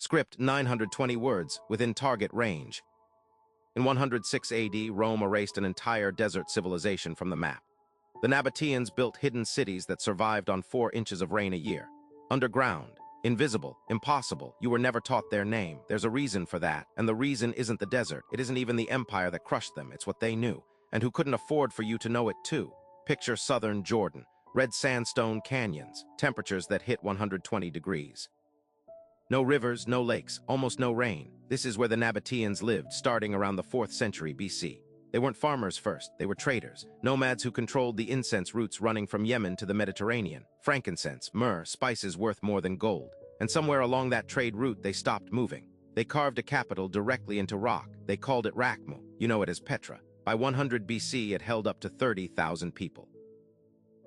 Script 920 words, within target range. In 106 AD, Rome erased an entire desert civilization from the map. The Nabataeans built hidden cities that survived on 4 inches of rain a year. Underground, invisible, impossible, you were never taught their name. There's a reason for that, and the reason isn't the desert. It isn't even the empire that crushed them. It's what they knew, and who couldn't afford for you to know it too. Picture southern Jordan, red sandstone canyons, temperatures that hit 120 degrees. No rivers, no lakes, almost no rain. This is where the Nabataeans lived, starting around the 4th century BC. They weren't farmers first, they were traders, nomads who controlled the incense routes running from Yemen to the Mediterranean. Frankincense, myrrh, spices worth more than gold. And somewhere along that trade route they stopped moving. They carved a capital directly into rock. They called it Rakhmu, you know it as Petra. By 100 BC it held up to 30,000 people.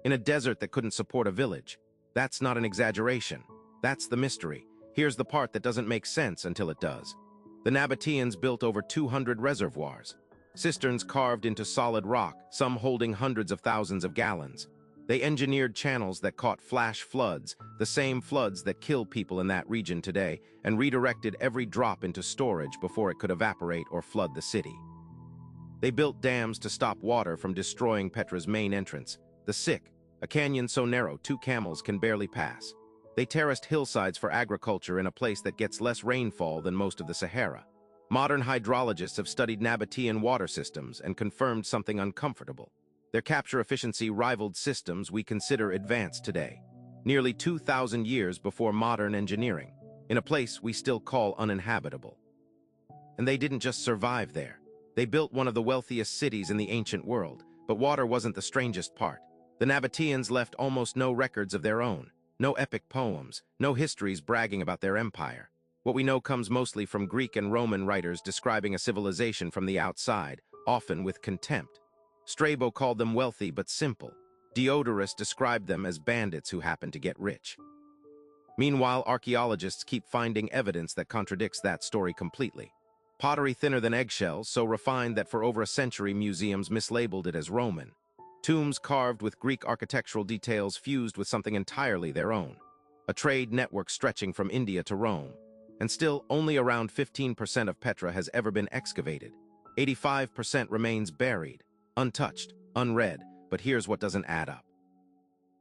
In a desert that couldn't support a village. That's not an exaggeration. That's the mystery. Here's the part that doesn't make sense until it does. The Nabataeans built over 200 reservoirs. Cisterns carved into solid rock, some holding hundreds of thousands of gallons. They engineered channels that caught flash floods, the same floods that kill people in that region today, and redirected every drop into storage before it could evaporate or flood the city. They built dams to stop water from destroying Petra's main entrance, the Sick, a canyon so narrow 2 camels can barely pass. They terraced hillsides for agriculture in a place that gets less rainfall than most of the Sahara. Modern hydrologists have studied Nabataean water systems and confirmed something uncomfortable. Their capture efficiency rivaled systems we consider advanced today, nearly 2,000 years before modern engineering, in a place we still call uninhabitable. And they didn't just survive there. They built one of the wealthiest cities in the ancient world, but water wasn't the strangest part. The Nabataeans left almost no records of their own. No epic poems, no histories bragging about their empire. What we know comes mostly from Greek and Roman writers describing a civilization from the outside, often with contempt. Strabo called them wealthy but simple. Diodorus described them as bandits who happened to get rich. Meanwhile, archaeologists keep finding evidence that contradicts that story completely. Pottery thinner than eggshells, so refined that for over a century museums mislabeled it as Roman. Tombs carved with Greek architectural details fused with something entirely their own. A trade network stretching from India to Rome. And still, only around 15% of Petra has ever been excavated. 85% remains buried, untouched, unread, but here's what doesn't add up.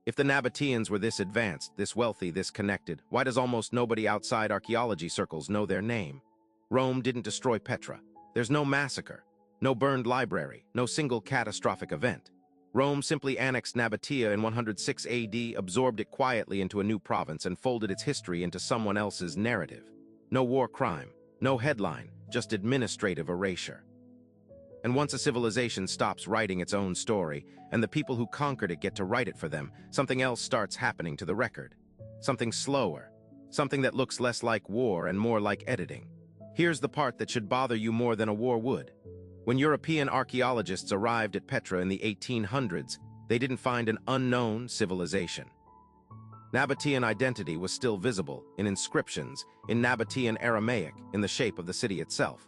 If the Nabataeans were this advanced, this wealthy, this connected, why does almost nobody outside archaeology circles know their name? Rome didn't destroy Petra. There's no massacre, no burned library, no single catastrophic event. Rome simply annexed Nabataea in 106 AD, absorbed it quietly into a new province, and folded its history into someone else's narrative. No war crime, no headline, just administrative erasure. And once a civilization stops writing its own story, and the people who conquered it get to write it for them, something else starts happening to the record. Something slower, something that looks less like war and more like editing. Here's the part that should bother you more than a war would. When European archaeologists arrived at Petra in the 1800s, they didn't find an unknown civilization. Nabataean identity was still visible in inscriptions, in Nabataean Aramaic, in the shape of the city itself.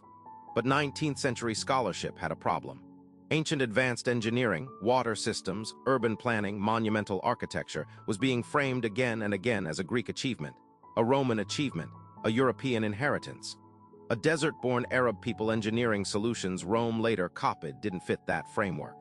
But 19th century scholarship had a problem. Ancient advanced engineering, water systems, urban planning, monumental architecture was being framed again and again as a Greek achievement, a Roman achievement, a European inheritance. A desert-born Arab people engineering solutions Rome later copied didn't fit that framework.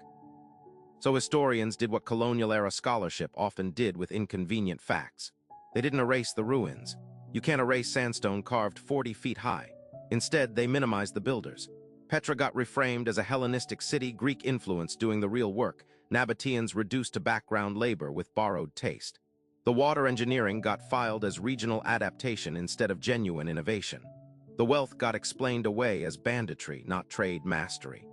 So historians did what colonial-era scholarship often did with inconvenient facts. They didn't erase the ruins. You can't erase sandstone carved 40 feet high. Instead, they minimized the builders. Petra got reframed as a Hellenistic city, Greek influence doing the real work, Nabataeans reduced to background labor with borrowed taste. The water engineering got filed as regional adaptation instead of genuine innovation. The wealth got explained away as banditry, not trade mastery.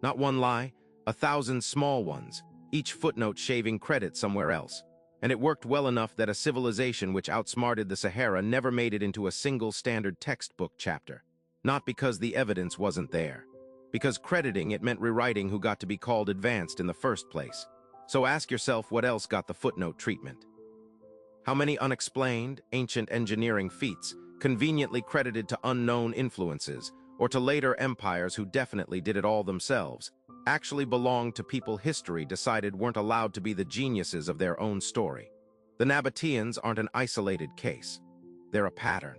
Not one lie, 1,000 small ones, each footnote shaving credit somewhere else. And it worked well enough that a civilization which outsmarted the Sahara never made it into a single standard textbook chapter. Not because the evidence wasn't there. Because crediting it meant rewriting who got to be called advanced in the first place. So ask yourself what else got the footnote treatment. How many unexplained, ancient engineering feats, conveniently credited to unknown influences, or to later empires who definitely did it all themselves, actually belonged to people history decided weren't allowed to be the geniuses of their own story. The Nabataeans aren't an isolated case. They're a pattern.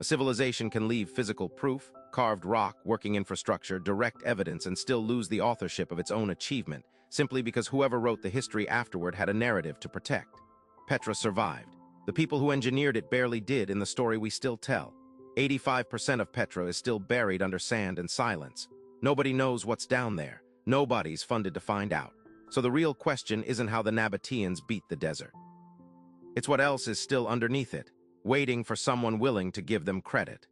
A civilization can leave physical proof, carved rock, working infrastructure, direct evidence, and still lose the authorship of its own achievement, simply because whoever wrote the history afterward had a narrative to protect. Petra survived. The people who engineered it barely did in the story we still tell. 85% of Petra is still buried under sand and silence. Nobody knows what's down there. Nobody's funded to find out. So the real question isn't how the Nabataeans beat the desert. It's what else is still underneath it, waiting for someone willing to give them credit.